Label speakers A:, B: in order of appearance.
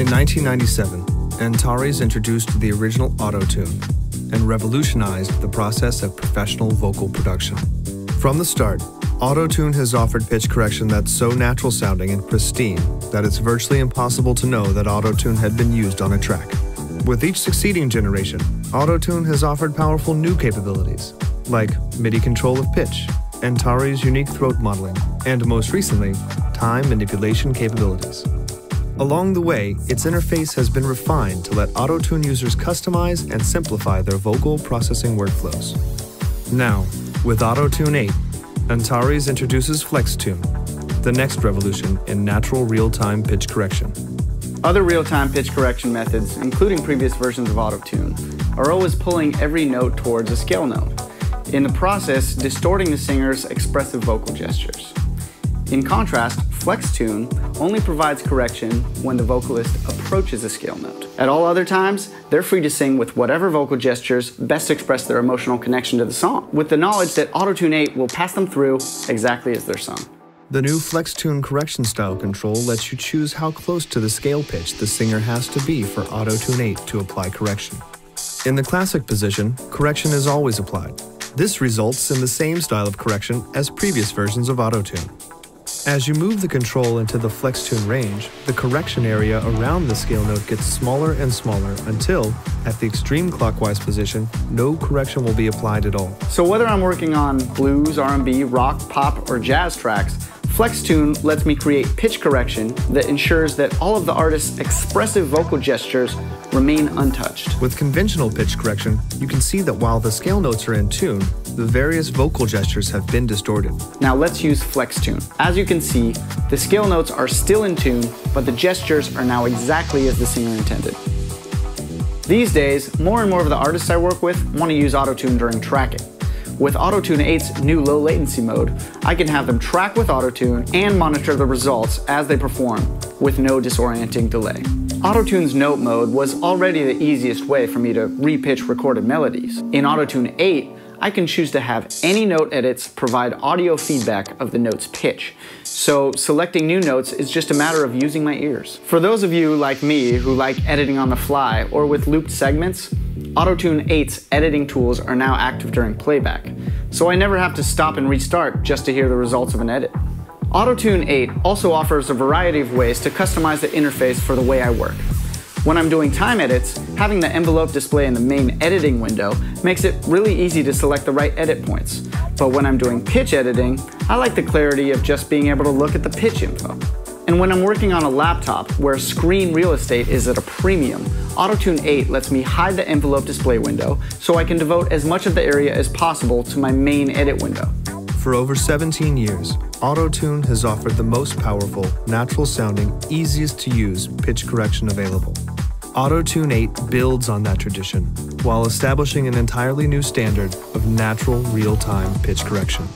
A: In 1997, Antares introduced the original auto-tune and revolutionized the process of professional vocal production. From the start, auto-tune has offered pitch correction that's so natural sounding and pristine that it's virtually impossible to know that auto-tune had been used on a track. With each succeeding generation, auto-tune has offered powerful new capabilities, like MIDI control of pitch, Antares' unique throat modeling, and most recently, time manipulation capabilities. Along the way, its interface has been refined to let auto-tune users customize and simplify their vocal processing workflows. Now, with Auto-Tune 8, Antares introduces FlexTune, the next revolution in natural real-time pitch correction.
B: Other real-time pitch correction methods, including previous versions of Auto-Tune, are always pulling every note towards a scale note, in the process distorting the singer's expressive vocal gestures. In contrast, FlexTune only provides correction when the vocalist approaches a scale note. At all other times, they're free to sing with whatever vocal gestures best express their emotional connection to the song, with the knowledge that Auto-Tune 8 will pass them through exactly as they're sung.
A: The new FlexTune correction style control lets you choose how close to the scale pitch the singer has to be for Auto-Tune 8 to apply correction. In the classic position, correction is always applied. This results in the same style of correction as previous versions of Auto-Tune. As you move the control into the FlexTune range, the correction area around the scale note gets smaller and smaller until, at the extreme clockwise position, no correction will be applied at all.
B: So whether I'm working on blues, R&B, rock, pop, or jazz tracks, FlexTune lets me create pitch correction that ensures that all of the artist's expressive vocal gestures remain untouched.
A: With conventional pitch correction, you can see that while the scale notes are in tune, the various vocal gestures have been distorted.
B: Now let's use FlexTune. As you can see, the scale notes are still in tune, but the gestures are now exactly as the singer intended. These days, more and more of the artists I work with want to use Auto-Tune during tracking. With Auto-Tune 8's new low latency mode, I can have them track with Auto-Tune and monitor the results as they perform with no disorienting delay. Auto-Tune's note mode was already the easiest way for me to repitch recorded melodies. In Auto-Tune 8, I can choose to have any note edits provide audio feedback of the note's pitch. So selecting new notes is just a matter of using my ears. For those of you like me who like editing on the fly or with looped segments, Auto-Tune 8's editing tools are now active during playback, so I never have to stop and restart just to hear the results of an edit. Auto-Tune 8 also offers a variety of ways to customize the interface for the way I work. When I'm doing time edits, having the envelope display in the main editing window makes it really easy to select the right edit points. But when I'm doing pitch editing, I like the clarity of just being able to look at the pitch info. And when I'm working on a laptop where screen real estate is at a premium, Auto-Tune 8 lets me hide the envelope display window so I can devote as much of the area as possible to my main edit window.
A: For over 17 years, Auto-Tune has offered the most powerful, natural-sounding, easiest-to-use pitch correction available. Auto-Tune 8 builds on that tradition while establishing an entirely new standard of natural, real-time pitch correction.